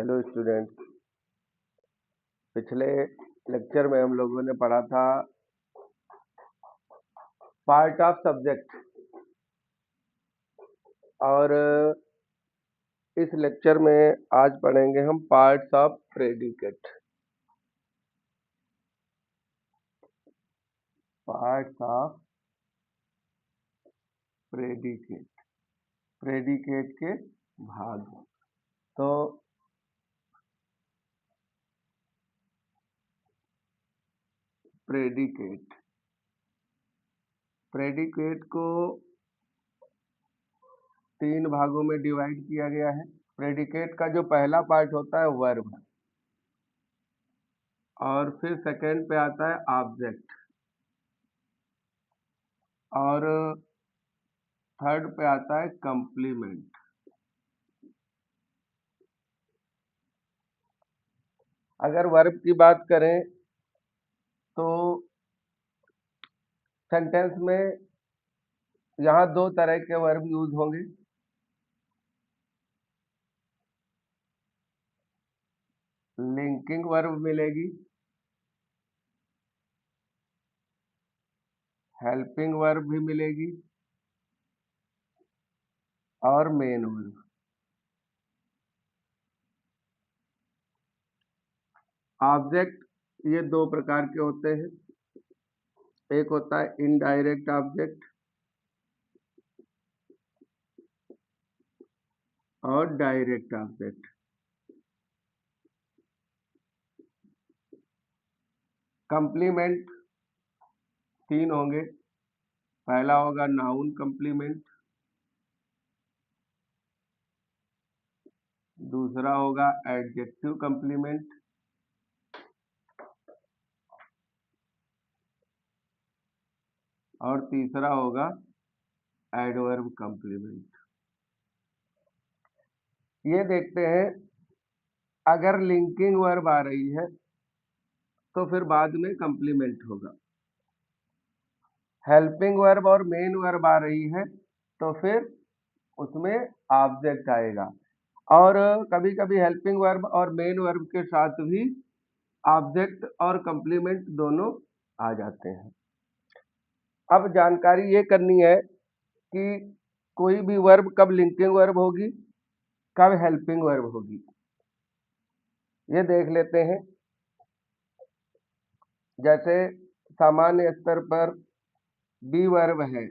Hello student. पिछले lecture में हम लोगों ने पढ़ा था पार्ट ऑफ सब्जेक्ट, और इस लेक्चर में आज पढ़ेंगे हम parts of predicate. Parts of predicate, predicate के भाग। तो प्रेडिकेट प्रेडिकेट को 3 भागों में डिवाइड किया गया है। प्रेडिकेट का जो पहला पार्ट होता है वर्ब, और फिर सेकंड पे आता है ऑब्जेक्ट, और थर्ड पे आता है कंप्लीमेंट। अगर वर्ब की बात करें तो सेंटेंस में यहाँ 2 तरह के वर्ब यूज होंगे। लिंकिंग वर्ब मिलेगी, हेल्पिंग वर्ब भी मिलेगी, और मेन वर्ब। ऑब्जेक्ट ये 2 प्रकार के होते हैं। एक होता है इनडायरेक्ट ऑब्जेक्ट और डायरेक्ट ऑब्जेक्ट। कंप्लीमेंट 3 होंगे। पहला होगा नाउन कंप्लीमेंट, दूसरा होगा एडजेक्टिव कंप्लीमेंट, और तीसरा होगा एडवर्ब कंप्लीमेंट। ये देखते हैं, अगर लिंकिंग वर्ब आ रही है तो फिर बाद में कंप्लीमेंट होगा। हेल्पिंग वर्ब और मेन वर्ब आ रही है तो फिर उसमें ऑब्जेक्ट आएगा, और कभी कभी हेल्पिंग वर्ब और मेन वर्ब के साथ भी ऑब्जेक्ट और कंप्लीमेंट दोनों आ जाते हैं। अब जानकारी ये करनी है कि कोई भी वर्ब कब लिंकिंग वर्ब होगी, कब हेल्पिंग वर्ब होगी। ये देख लेते हैं। जैसे सामान्य स्तर पर बी वर्ब है,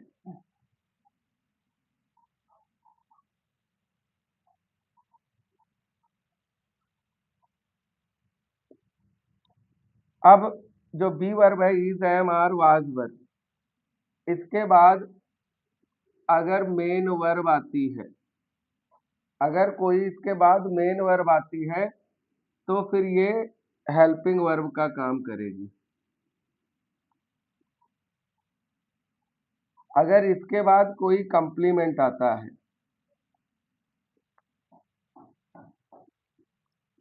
अब जो बी वर्ब है is, am, are, was verb, इसके बाद अगर मेन वर्ब आती है, अगर कोई इसके बाद मेन वर्ब आती है तो फिर ये हेल्पिंग वर्ब का काम करेगी। अगर इसके बाद कोई कंप्लीमेंट आता है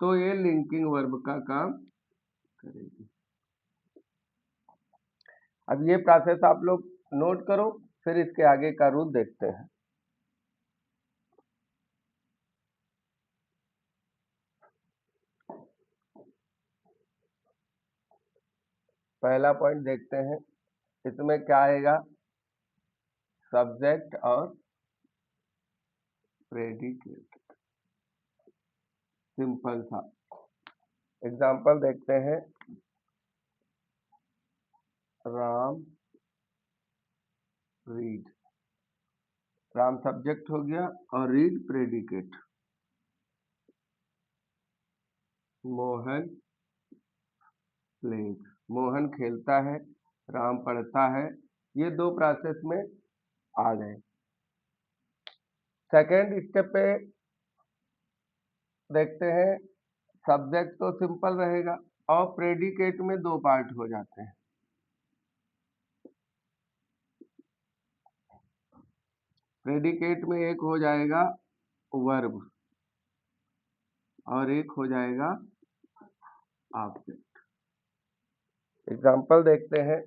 तो ये लिंकिंग वर्ब का काम करेगी। अब ये प्रोसेस आप लोग नोट करो, फिर इसके आगे का रूल देखते हैं। पहला पॉइंट देखते हैं, इसमें क्या आएगा, सब्जेक्ट और प्रेडिकेट। सिंपल सा एग्जांपल देखते हैं। राम रीड, राम सब्जेक्ट हो गया और read predicate. Mohan plays, Mohan खेलता है, राम पढ़ता है। ये 2 प्रोसेस में आ गए। सेकेंड स्टेप पे देखते हैं, सब्जेक्ट तो सिंपल रहेगा और प्रेडिकेट में 2 पार्ट हो जाते हैं। प्रेडिकेट में एक हो जाएगा वर्ब और एक हो जाएगा ऑब्जेक्ट। एग्जांपल देखते हैं।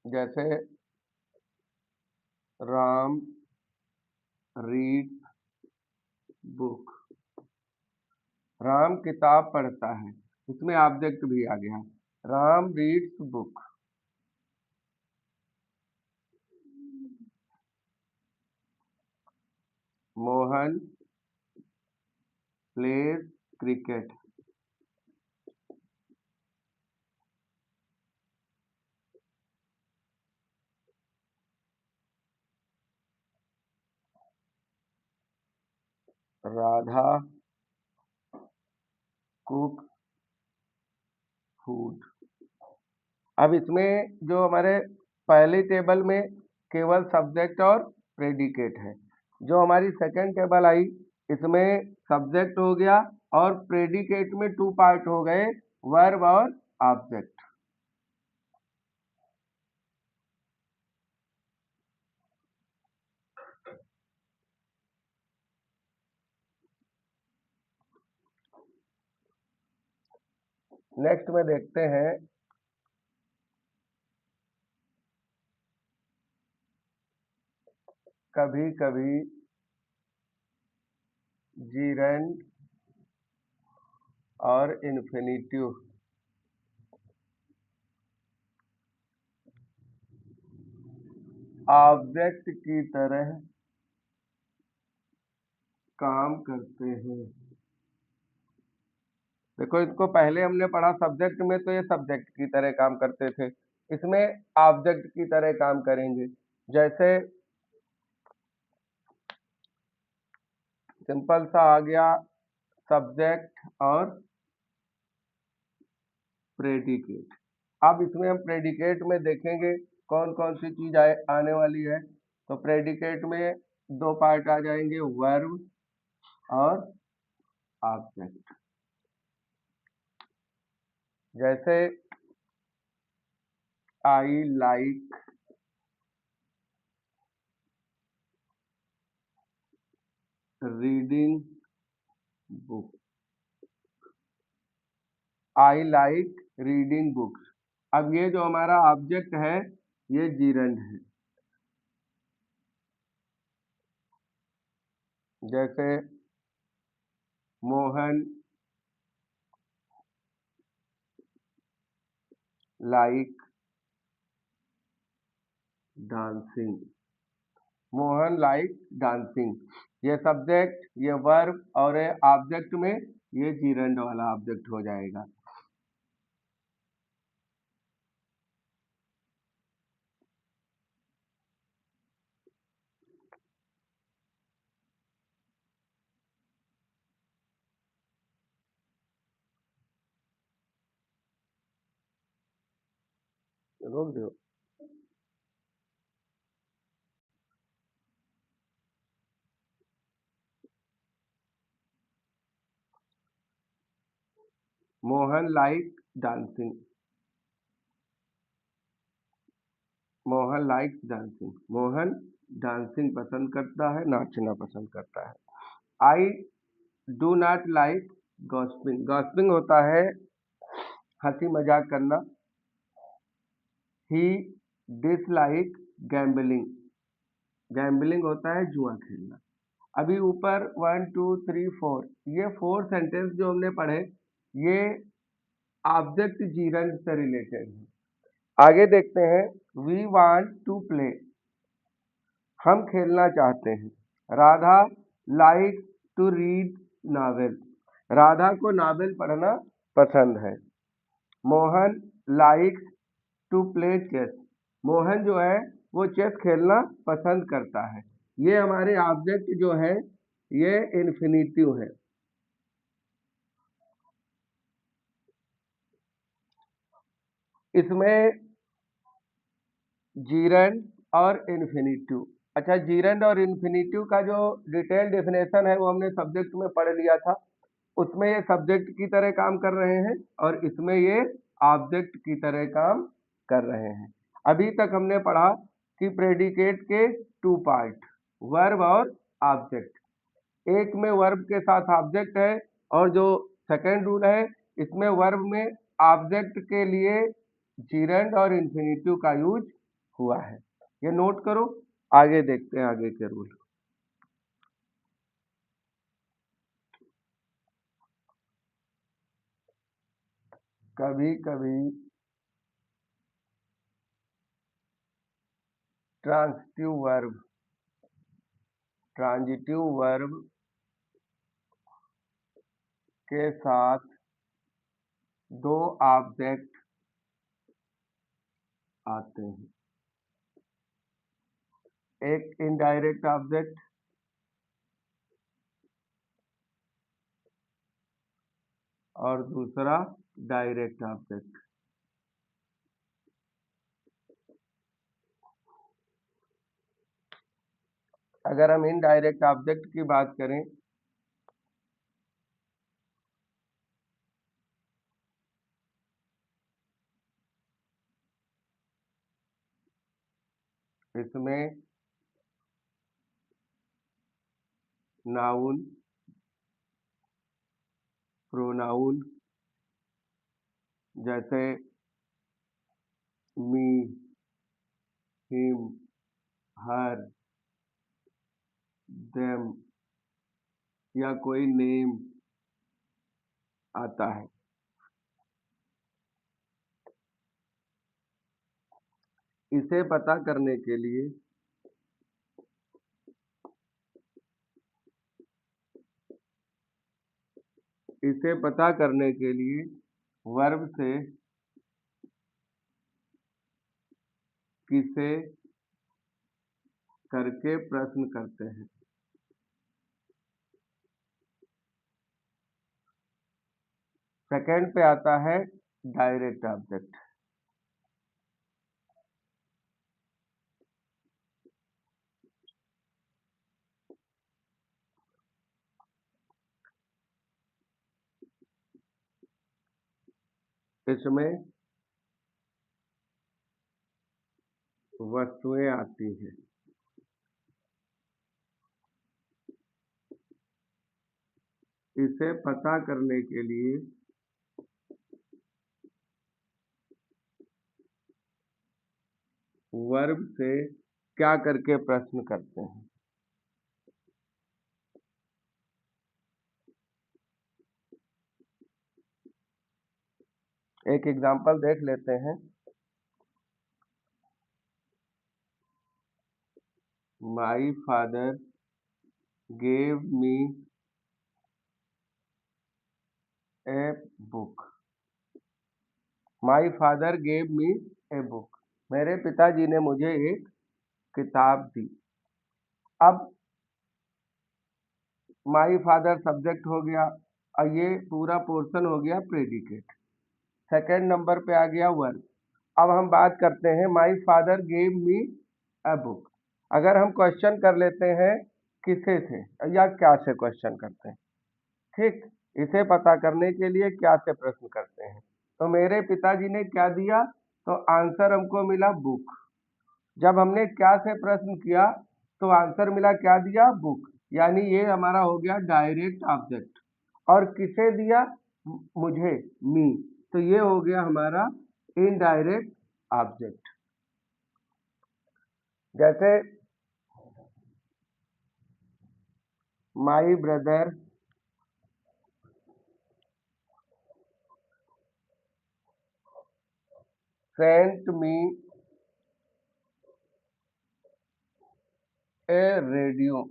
जैसे राम रीड बुक, राम किताब पढ़ता है, इसमें ऑब्जेक्ट भी आ गया। Ram reads book. Mohan pledge cricket. Radha cook food. अब इसमें जो हमारे पहली टेबल में केवल सब्जेक्ट और प्रेडिकेट है, जो हमारी सेकंड टेबल आई इसमें सब्जेक्ट हो गया और प्रेडिकेट में 2 पार्ट हो गए, वर्ब और ऑब्जेक्ट। नेक्स्ट में देखते हैं कभी कभी जीरेंड और इन्फिनिटिव ऑब्जेक्ट की तरह काम करते हैं। देखो इसको पहले हमने पढ़ा सब्जेक्ट में, तो ये सब्जेक्ट की तरह काम करते थे, इसमें ऑब्जेक्ट की तरह काम करेंगे। जैसे सिंपल सा आ गया सब्जेक्ट और प्रेडिकेट। अब इसमें हम प्रेडिकेट में देखेंगे कौन कौन सी चीज आने वाली है। तो प्रेडिकेट में 2 पार्ट आ जाएंगे, वर्ब और ऑब्जेक्ट। जैसे I like reading book. I like reading books. अब ये जो हमारा ऑब्जेक्ट है ये जीरंड है। जैसे Mohan like dancing. Mohan like dancing, ये सब्जेक्ट, ये वर्ब और ये ऑब्जेक्ट में ये जीरंड वाला ऑब्जेक्ट हो जाएगा। रोक दो। Mohan like dancing. Mohan like dancing, Mohan dancing पसंद करता है, नाचना पसंद करता है। I do not like gossiping. Gossiping होता है हंसी मजाक करना। ही डिसलाइक गैम्बलिंग। गैम्बलिंग होता है जुआ खेलना। अभी ऊपर 1 2 3 4 ये 4 सेंटेंस जो हमने पढ़े ये ऑब्जेक्ट जीरंड से रिलेटेड है। आगे देखते हैं वी वांट टू प्ले। हम खेलना चाहते हैं। Radha like to read novel. Radha को नावल पढ़ना पसंद है। Mohan likes to play chess. Mohan जो है वो चेस खेलना पसंद करता है। ये हमारे ऑब्जेक्ट जो है ये इन्फिनिटिव है। इसमें जीरंड और इन्फिनिटिव। अच्छा, जीरंड और इन्फिनिटिव का जो डिटेल डेफिनेशन है वो हमने सब्जेक्ट में पढ़ लिया था। उसमें ये सब्जेक्ट की तरह काम कर रहे हैं और इसमें ये ऑब्जेक्ट की तरह काम कर रहे हैं। अभी तक हमने पढ़ा कि प्रेडिकेट के 2 पार्ट, वर्ब और ऑब्जेक्ट। एक में वर्ब के साथ ऑब्जेक्ट है और जो सेकंड रूल है इसमें वर्ब में ऑब्जेक्ट के लिए जीरंड और इन्फिनिटिव का यूज हुआ है। ये नोट करो, आगे देखते हैं आगे के रूल। कभी कभी ट्रांजिटिव वर्ब के साथ दो ऑब्जेक्ट आते हैं, एक इनडायरेक्ट ऑब्जेक्ट और दूसरा डायरेक्ट ऑब्जेक्ट। अगर हम इनडायरेक्ट ऑब्जेक्ट की बात करें इसमें नाउन, प्रोनाउन जैसे मी, हिम, हर, देम या कोई नेम आता है। इसे पता करने के लिए वर्ब से किसे करके प्रश्न करते हैं। सेकंड पे आता है डायरेक्ट ऑब्जेक्ट। इसमें वस्तुएं आती हैं। इसे पता करने के लिए वर्ब से क्या करके प्रश्न करते हैं। एक एग्जांपल देख लेते हैं। My father gave me a book. My father gave me a book. मेरे पिताजी ने मुझे एक किताब दी। अब माई फादर सब्जेक्ट हो गया और ये पूरा पोर्शन हो गया प्रेडिकेट। सेकंड नंबर पे आ गया वर्ब। अब हम बात करते हैं my father gave me a book. अगर हम क्वेश्चन कर लेते हैं किसे से या क्या से क्वेश्चन करते हैं, ठीक, इसे पता करने के लिए क्या से प्रश्न करते हैं। तो मेरे पिताजी ने क्या दिया, तो आंसर हमको मिला बुक। जब हमने क्या से प्रश्न किया तो आंसर मिला क्या दिया, बुक, यानी ये हमारा हो गया डायरेक्ट ऑब्जेक्ट। और किसे दिया, मुझे, मी, तो ये हो गया हमारा इनडायरेक्ट ऑब्जेक्ट। जैसे my brother sent me A radio.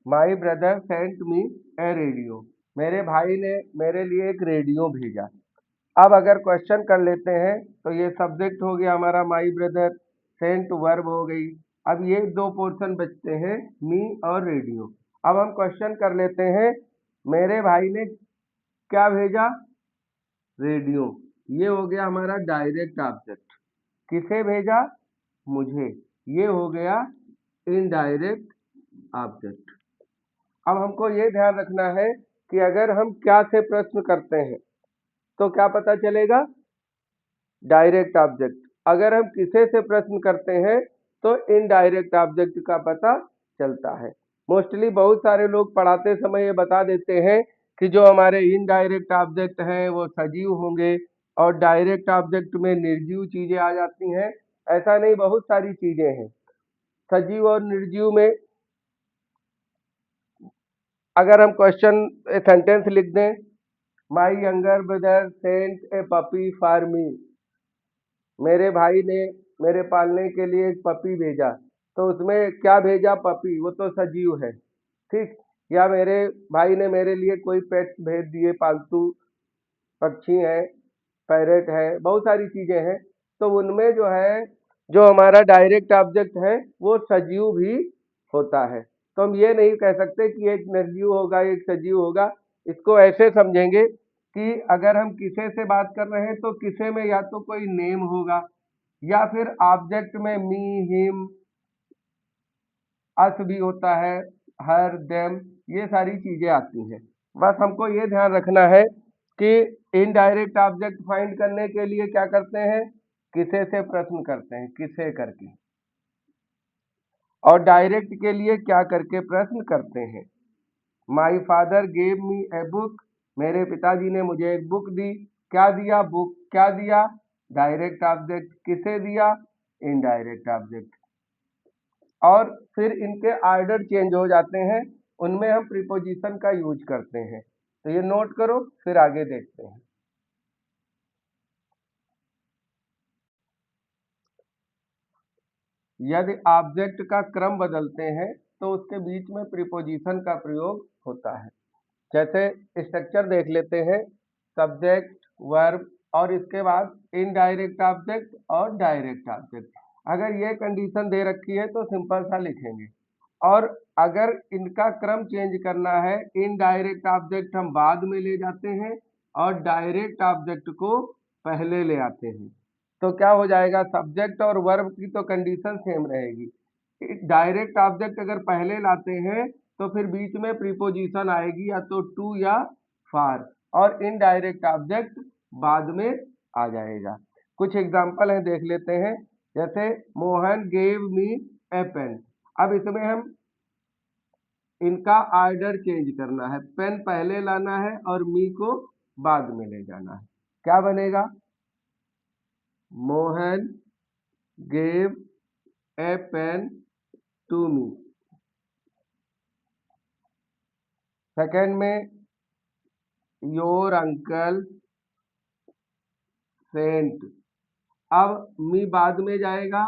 My brother sent me A radio. मेरे भाई ने मेरे लिए एक रेडियो भेजा। अब अगर क्वेश्चन कर लेते हैं तो ये सब्जेक्ट हो गया हमारा माई ब्रदर, सेंट वर्ब हो गई। अब ये दो पोर्शन बचते हैं, मी और रेडियो। अब हम क्वेश्चन कर लेते हैं, मेरे भाई ने क्या भेजा, रेडियो। ये हो गया हमारा डायरेक्ट ऑब्जेक्ट। किसे भेजा, मुझे, ये हो गया इनडायरेक्ट ऑब्जेक्ट। अब हमको ये ध्यान रखना है कि अगर हम क्या से प्रश्न करते हैं तो क्या पता चलेगा, डायरेक्ट ऑब्जेक्ट। अगर हम किसे से प्रश्न करते हैं तो इनडायरेक्ट ऑब्जेक्ट का पता चलता है। मोस्टली बहुत सारे लोग पढ़ाते समय ये बता देते हैं कि जो हमारे इनडायरेक्ट ऑब्जेक्ट हैं वो सजीव होंगे और डायरेक्ट ऑब्जेक्ट में निर्जीव चीजें आ जाती हैं। ऐसा नहीं, बहुत सारी चीजें हैं सजीव और निर्जीव में। अगर हम क्वेश्चन सेंटेंस लिख दें my younger brother sent a puppy for me, मेरे भाई ने मेरे पालने के लिए एक पपी भेजा। तो उसमें क्या भेजा? पपी, वो तो सजीव है, ठीक। या मेरे भाई ने मेरे लिए कोई पेट्स भेज दिए, पालतू पक्षी है, पैरेट है, बहुत सारी चीजें हैं। तो उनमें जो है, जो हमारा डायरेक्ट ऑब्जेक्ट है वो सजीव भी होता है। तो हम ये नहीं कह सकते कि एक निर्जीव होगा एक सजीव होगा। इसको ऐसे समझेंगे कि अगर हम किसे से बात कर रहे हैं तो किसे में या तो कोई नेम होगा या फिर ऑब्जेक्ट में मी, हिम, अस भी होता है, हर, देम, ये सारी चीजें आती हैं। बस हमको ये ध्यान रखना है कि इनडायरेक्ट ऑब्जेक्ट फाइंड करने के लिए क्या करते हैं? किसे से प्रश्न करते हैं, किसे करके। और डायरेक्ट के लिए क्या करके प्रश्न करते हैं? My father gave me a book, मेरे पिताजी ने मुझे एक बुक दी। क्या दिया? बुक। क्या दिया? Direct object. किसे दिया? Indirect object. और फिर इनके ऑर्डर चेंज हो जाते हैं, उनमें हम प्रीपोजिशन का यूज करते हैं। तो ये नोट करो, फिर आगे देखते हैं। यदि ऑब्जेक्ट का क्रम बदलते हैं तो उसके बीच में प्रीपोजिशन का प्रयोग होता है। जैसे स्ट्रक्चर देख लेते हैं, सब्जेक्ट, वर्ब और इसके बाद इनडायरेक्ट ऑब्जेक्ट और डायरेक्ट ऑब्जेक्ट। अगर ये कंडीशन दे रखी है तो सिंपल सा लिखेंगे। और अगर इनका क्रम चेंज करना है, इनडायरेक्ट ऑब्जेक्ट हम बाद में ले जाते हैं और डायरेक्ट ऑब्जेक्ट को पहले ले आते हैं, तो क्या हो जाएगा? सब्जेक्ट और वर्ब की तो कंडीशन सेम रहेगी। डायरेक्ट ऑब्जेक्ट अगर पहले लाते हैं तो फिर बीच में प्रीपोजिशन आएगी, या तो टू या फार, और इनडायरेक्ट ऑब्जेक्ट बाद में आ जाएगा। कुछ एग्जांपल है, देख लेते हैं। जैसे मोहन गेव मी ए पेन। अब इसमें हम इनका ऑर्डर चेंज करना है, पेन पहले लाना है और मी को बाद में ले जाना है। क्या बनेगा? Mohan gave a pen to me. Second में योर अंकल सेंट। अब मी बाद में जाएगा,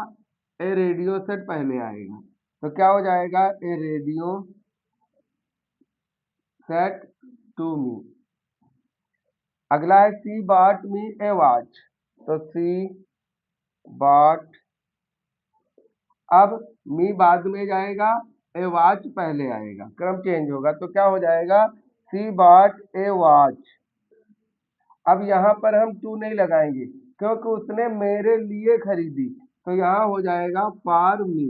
ए रेडियो सेट पहले आएगा, तो क्या हो जाएगा? ए रेडियो सेट टू मी। अगला है सी बॉट मी ए वॉच, तो सी बॉट। अब मी बाद में जाएगा, ए वॉच पहले आएगा, क्रम चेंज होगा, तो क्या हो जाएगा? सी बॉट ए वॉच। अब यहाँ पर हम टू नहीं लगाएंगे क्योंकि उसने मेरे लिए खरीदी, तो यहाँ हो जाएगा फॉर मी।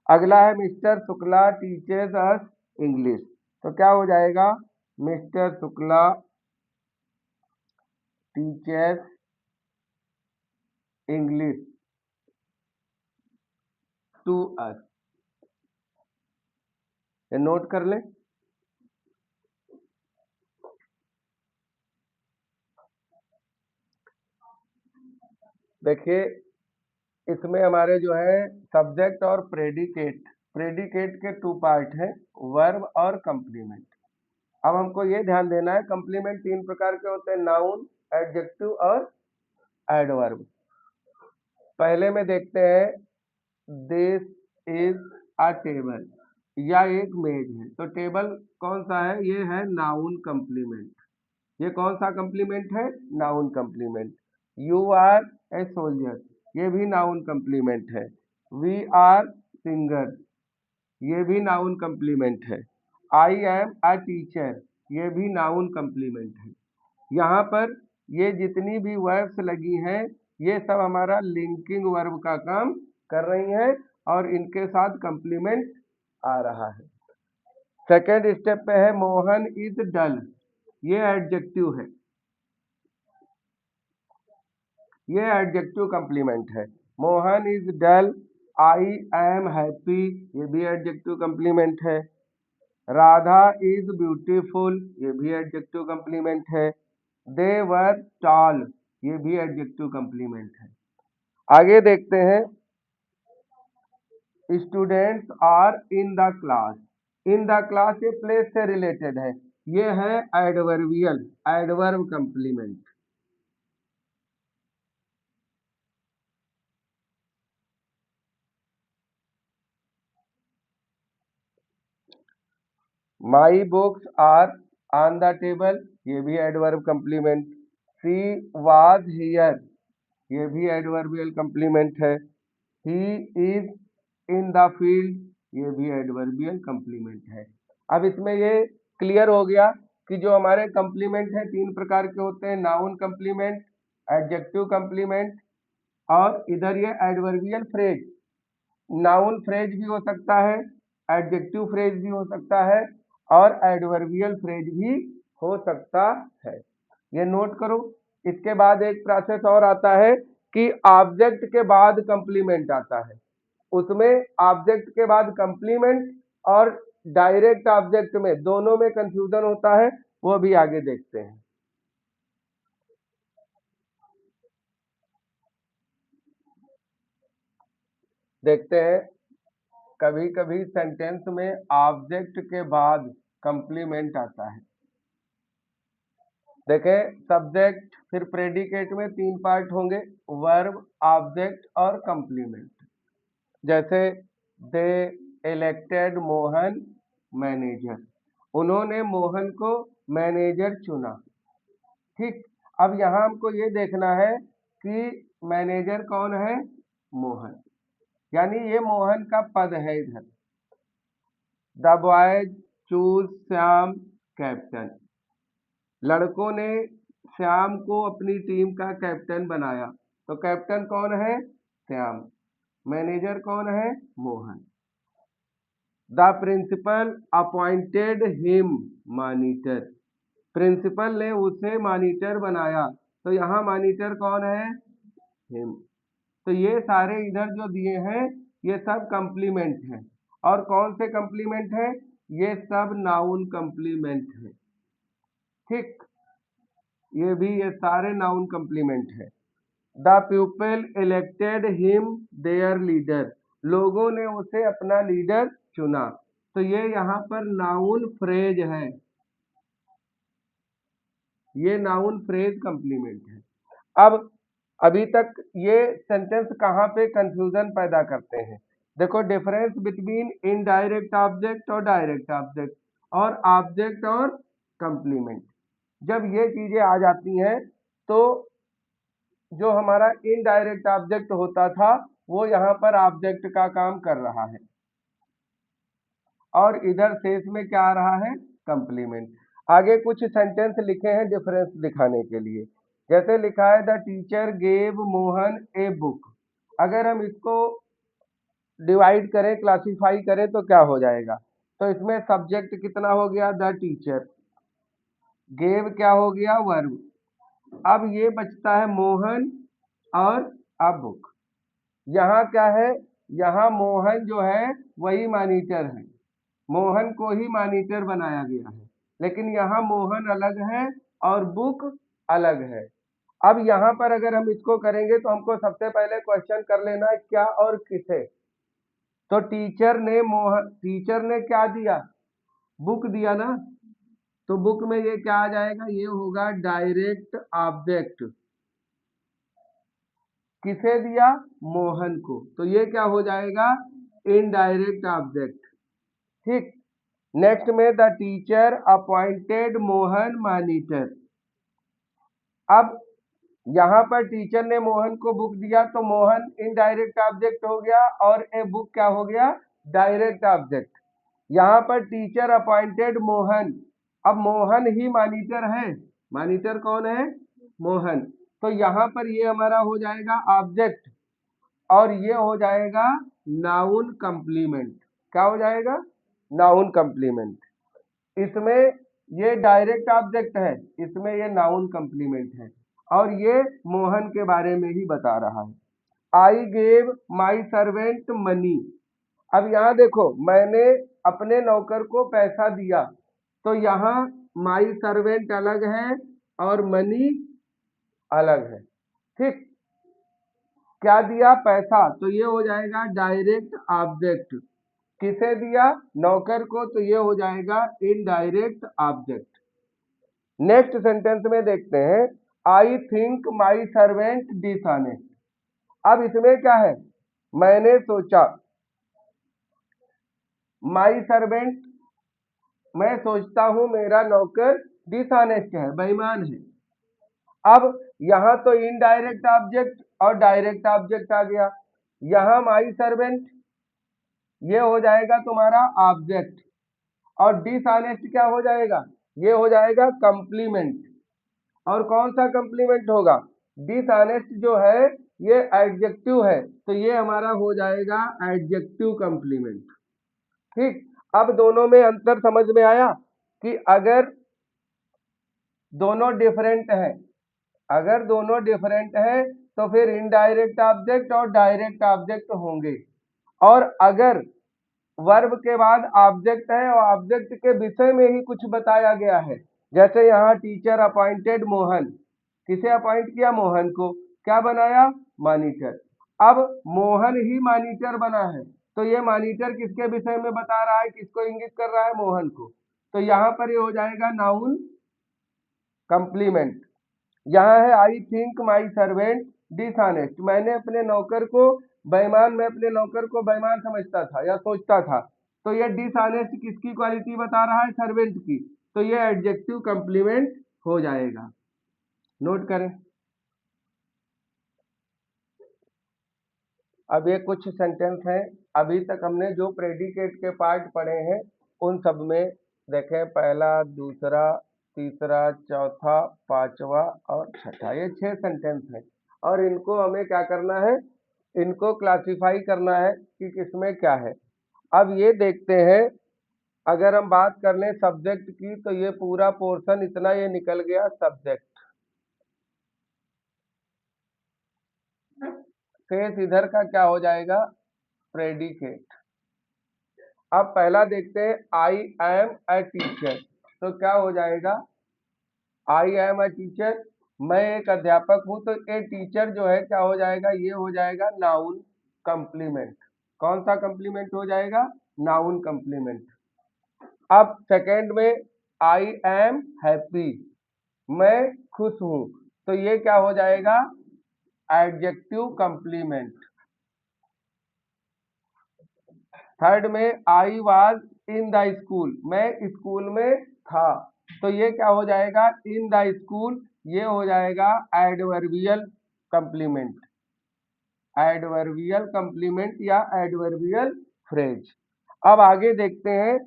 अगला है mister Shukla teaches us English, तो क्या हो जाएगा? Mister Shukla teaches English to us. ये नोट कर लें। देखिए, इसमें हमारे जो है सब्जेक्ट और प्रेडिकेट, प्रेडिकेट के टू पार्ट हैं, वर्ब और कंप्लीमेंट। अब हमको ये ध्यान देना है, कंप्लीमेंट तीन प्रकार के होते हैं, नाउन, एडजेक्टिव और एडवर्ब। पहले में देखते हैं, दिस इज अ टेबल, या एक मेज है, तो टेबल कौन सा है? ये है नाउन कंप्लीमेंट। ये कौन सा कंप्लीमेंट है? Noun complement. You are a soldier, ये भी नाउन कंप्लीमेंट है। वी आर सिंगर, ये भी नाउन कंप्लीमेंट है। आई एम अ टीचर, ये भी नाउन कंप्लीमेंट है। यहाँ पर ये जितनी भी वर्ब्स लगी हैं, ये सब हमारा लिंकिंग वर्ब का काम कर रही हैं और इनके साथ कंप्लीमेंट आ रहा है। सेकेंड स्टेप पे है मोहन इज डल, ये एडजेक्टिव है, ये एडजेक्टिव कंप्लीमेंट है। Mohan is dull, I am happy, ये भी एडजेक्टिव कंप्लीमेंट है। राधा इज ब्यूटीफुल, ये भी एडजेक्टिव कंप्लीमेंट है। दे वर टॉल, ये भी एडजेक्टिव कंप्लीमेंट है। आगे देखते हैं, students are in the class. In the class ये प्लेस से रिलेटेड है, ये है adverbial, adverb complement. My books are on the table, ये भी adverb complement. She was here, ये भी एडवर्बियल कंप्लीमेंट है। He is in the field, ये भी एडवर्बियल कंप्लीमेंट है। अब इसमें ये क्लियर हो गया कि जो हमारे कंप्लीमेंट है तीन प्रकार के होते हैं, नाउन कंप्लीमेंट, एडजेक्टिव कंप्लीमेंट और इधर ये एडवर्बियल फ्रेज। नाउन फ्रेज भी हो सकता है, एडजेक्टिव फ्रेज भी हो सकता है और एडवर्बियल फ्रेज भी हो सकता है। ये नोट करो। इसके बाद एक प्रोसेस और आता है कि ऑब्जेक्ट के बाद कंप्लीमेंट आता है। उसमें ऑब्जेक्ट के बाद कंप्लीमेंट और डायरेक्ट ऑब्जेक्ट में दोनों में कंफ्यूजन होता है, वो भी आगे देखते हैं। देखते हैं, कभी कभी सेंटेंस में ऑब्जेक्ट के बाद कंप्लीमेंट आता है। देखें, सब्जेक्ट फिर प्रेडिकेट में तीन पार्ट होंगे, वर्ब, ऑब्जेक्ट और कंप्लीमेंट। जैसे दे इलेक्टेड मोहन मैनेजर, उन्होंने मोहन को मैनेजर चुना। ठीक, अब यहाँ हमको ये देखना है कि मैनेजर कौन है, मोहन, यानी ये मोहन का पद है इधर। The boys choose Shyam captain, लड़कों ने श्याम को अपनी टीम का कैप्टन बनाया। तो कैप्टन कौन है, श्याम, मैनेजर कौन है, Mohan. The principal appointed him monitor, principal ने उसे मॉनिटर बनाया। तो यहाँ मॉनिटर कौन है, हिम। तो ये सारे इधर जो दिए हैं ये सब कंप्लीमेंट हैं। और कौन से कंप्लीमेंट है, ये सब नाउन कंप्लीमेंट है। ठीक, ये सारे नाउन कंप्लीमेंट है। The people elected him there leader, लोगों ने उसे अपना लीडर चुना। तो ये यहाँ पर नाउन फ्रेज है, ये नाउन फ्रेज कंप्लीमेंट है। अब अभी तक ये सेंटेंस कहाँ पे कंफ्यूजन पैदा करते हैं, देखो, डिफरेंस बिटवीन इनडायरेक्ट ऑब्जेक्ट और डायरेक्ट ऑब्जेक्ट और ऑब्जेक्ट और कंप्लीमेंट। जब ये चीजें आ जाती हैं तो जो हमारा इनडायरेक्ट ऑब्जेक्ट होता था वो यहाँ पर ऑब्जेक्ट का काम कर रहा है और इधर शेष में क्या आ रहा है, कंप्लीमेंट। आगे कुछ सेंटेंस लिखे हैं डिफरेंस दिखाने के लिए। जैसे लिखा है the teacher gave Mohan a book, अगर हम इसको डिवाइड करें, क्लासिफाई करें तो क्या हो जाएगा, तो इसमें सब्जेक्ट कितना हो गया, द टीचर, गेव क्या हो गया, वर्ब। अब ये बचता है मोहन और अब बुक। यहाँ क्या है, यहाँ मोहन जो है वही मॉनिटर है, मोहन को ही मॉनिटर बनाया गया है, लेकिन यहाँ मोहन अलग है और बुक अलग है। अब यहाँ पर अगर हम इसको करेंगे तो हमको सबसे पहले क्वेश्चन कर लेना है क्या और किसे। तो टीचर ने क्या दिया, बुक दिया ना, तो बुक में ये क्या आ जाएगा, ये होगा डायरेक्ट ऑब्जेक्ट। किसे दिया, मोहन को, तो ये क्या हो जाएगा, इनडायरेक्ट ऑब्जेक्ट। ठीक, नेक्स्ट में the teacher appointed Mohan monitor. अब यहाँ पर टीचर ने मोहन को बुक दिया तो मोहन इनडायरेक्ट ऑब्जेक्ट हो गया और ए बुक क्या हो गया, डायरेक्ट ऑब्जेक्ट। यहाँ पर टीचर अपॉइंटेड मोहन, अब मोहन ही मॉनिटर है, मॉनिटर कौन है, मोहन। तो यहाँ पर ये हमारा हो जाएगा ऑब्जेक्ट और ये हो जाएगा नाउन कंप्लीमेंट। क्या हो जाएगा, नाउन कंप्लीमेंट। इसमें ये डायरेक्ट ऑब्जेक्ट है, इसमें ये नाउन कंप्लीमेंट है और ये मोहन के बारे में ही बता रहा है। I gave my servant money, अब यहाँ देखो, मैंने अपने नौकर को पैसा दिया, तो यहाँ माई सर्वेंट अलग है और मनी अलग है। ठीक, क्या दिया, पैसा, तो ये हो जाएगा डायरेक्ट ऑब्जेक्ट। किसे दिया, नौकर को, तो ये हो जाएगा इनडायरेक्ट ऑब्जेक्ट। नेक्स्ट सेंटेंस में देखते हैं, I think my servant dishonest. अब इसमें क्या है, मैंने सोचा, माई सर्वेंट, मैं सोचता हूं मेरा नौकर डिसऑनेस्ट है, बेईमान है। अब यहां तो इनडायरेक्ट ऑब्जेक्ट और डायरेक्ट ऑब्जेक्ट आ गया। यहां माई सर्वेंट ये हो जाएगा तुम्हारा ऑब्जेक्ट, और डिसऑनेस्ट क्या हो जाएगा, ये हो जाएगा कंप्लीमेंट। और कौन सा कंप्लीमेंट होगा, डिसऑनेस्ट जो है ये एडजेक्टिव है, तो ये हमारा हो जाएगा एडजेक्टिव कंप्लीमेंट। ठीक, अब दोनों में अंतर समझ में आया कि अगर दोनों डिफरेंट है, अगर दोनों डिफरेंट है तो फिर इनडायरेक्ट ऑब्जेक्ट और डायरेक्ट ऑब्जेक्ट होंगे। और अगर वर्ब के बाद ऑब्जेक्ट है और ऑब्जेक्ट के विषय में ही कुछ बताया गया है, जैसे यहाँ टीचर अपॉइंटेड मोहन, किसे अपॉइंट किया, मोहन को, क्या बनाया, मॉनिटर। अब मोहन ही मॉनिटर बना है, तो ये मॉनिटर किसके विषय में बता रहा है, किसको इंगित कर रहा है, मोहन को। तो यहाँ पर ये हो जाएगा नाउन कंप्लीमेंट। यहाँ है I think my servant dishonest, मैंने अपने नौकर को बेईमान, मैं अपने नौकर को बेईमान समझता था या सोचता था। तो ये डिसऑनेस्ट किसकी क्वालिटी बता रहा है, सर्वेंट की, तो ये एडजेक्टिव कंप्लीमेंट हो जाएगा। नोट करें। अब ये कुछ सेंटेंस हैं, अभी तक हमने जो प्रेडिकेट के पार्ट पढ़े हैं उन सब में देखें, पहला, दूसरा, तीसरा, चौथा, पांचवा और छठा, ये 6 सेंटेंस हैं। और इनको हमें क्या करना है, इनको क्लासिफाई करना है कि किसमें क्या है। अब ये देखते हैं, अगर हम बात कर लें सब्जेक्ट की, तो ये पूरा पोर्शन इतना ये निकल गया सब्जेक्ट, शेष इधर का क्या हो जाएगा, प्रेडिकेट। अब पहला देखते हैं, आई एम अ टीचर, तो क्या हो जाएगा, आई एम अ टीचर, मैं एक अध्यापक हूं, तो ए टीचर जो है क्या हो जाएगा, ये हो जाएगा नाउन कंप्लीमेंट। कौन सा कंप्लीमेंट हो जाएगा, नाउन कंप्लीमेंट। अब सेकंड में, आई एम हैप्पी, मैं खुश हूं, तो ये क्या हो जाएगा, एडजेक्टिव कंप्लीमेंट। थर्ड में, I was in the school, मैं स्कूल में था, तो ये क्या हो जाएगा, इन द स्कूल, ये हो जाएगा एडवर्बियल कंप्लीमेंट, एडवर्बियल कंप्लीमेंट या एडवर्बियल फ्रेज। अब आगे देखते हैं,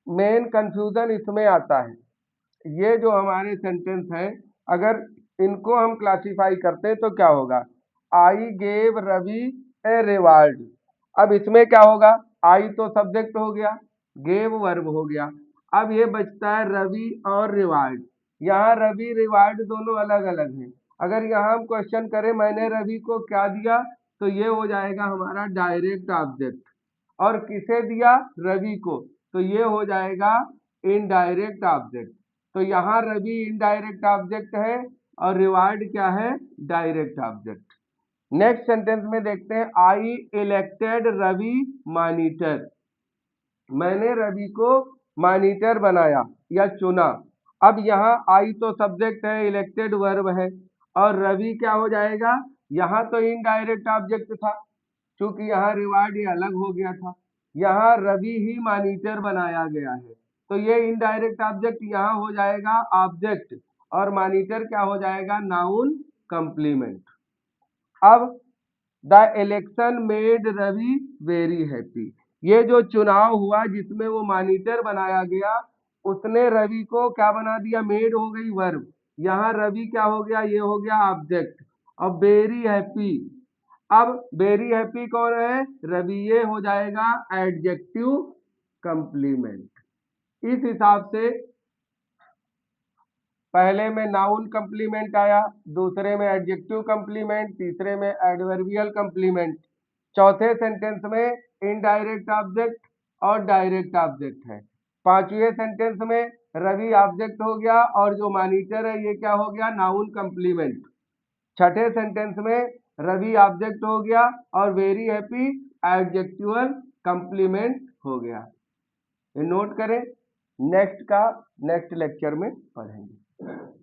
मेन कंफ्यूजन इसमें आता है, ये जो हमारे सेंटेंस हैं, अगर इनको हम क्लासिफाई करते हैं तो क्या होगा, I gave Ravi a reward. अब इसमें क्या होगा, आई तो सब्जेक्ट हो गया, गेव वर्ब हो गया, अब ये बचता है रवि और रिवार्ड। यहाँ रवि रिवार्ड दोनों अलग अलग हैं। अगर यहाँ हम क्वेश्चन करें मैंने रवि को क्या दिया, तो ये हो जाएगा हमारा डायरेक्ट ऑब्जेक्ट, और किसे दिया, रवि को, तो ये हो जाएगा इनडायरेक्ट ऑब्जेक्ट। तो यहाँ रवि इनडायरेक्ट ऑब्जेक्ट है और रिवार्ड क्या है, डायरेक्ट ऑब्जेक्ट। नेक्स्ट सेंटेंस में देखते हैं, आई इलेक्टेड रवि मॉनिटर, मैंने रवि को मॉनिटर बनाया या चुना। अब यहाँ आई तो सब्जेक्ट है, इलेक्टेड वर्ब है, और रवि क्या हो जाएगा, यहाँ तो इनडायरेक्ट ऑब्जेक्ट था, क्योंकि यहाँ रिवार्ड ये अलग हो गया था, यहाँ रवि ही मॉनिटर बनाया गया है, तो ये इनडायरेक्ट ऑब्जेक्ट यहाँ हो जाएगा ऑब्जेक्ट, और मॉनिटर क्या हो जाएगा, नाउन कंप्लीमेंट। अब the election made Ravi very happy, ये जो चुनाव हुआ जिसमें वो मॉनिटर बनाया गया, उसने रवि को क्या बना दिया, मेड हो गई वर्ब, यहाँ रवि क्या हो गया, ये हो गया ऑब्जेक्ट, और वेरी हैप्पी, अब वेरी हैप्पी कौन है, रवि, ये हो जाएगा एडजेक्टिव कंप्लीमेंट। इस हिसाब से पहले में नाउन कंप्लीमेंट आया, दूसरे में एडजेक्टिव कंप्लीमेंट, तीसरे में एडवर्बियल कंप्लीमेंट, चौथे सेंटेंस में इनडायरेक्ट ऑब्जेक्ट और डायरेक्ट ऑब्जेक्ट है, पांचवें सेंटेंस में रवि ऑब्जेक्ट हो गया और जो मॉनिटर है ये क्या हो गया, नाउन कंप्लीमेंट। छठे सेंटेंस में रवि ऑब्जेक्ट हो गया और वेरी हैप्पी एडजेक्टिवल कंप्लीमेंट हो गया। ये नोट करें। नेक्स्ट का नेक्स्ट लेक्चर में पढ़ेंगे।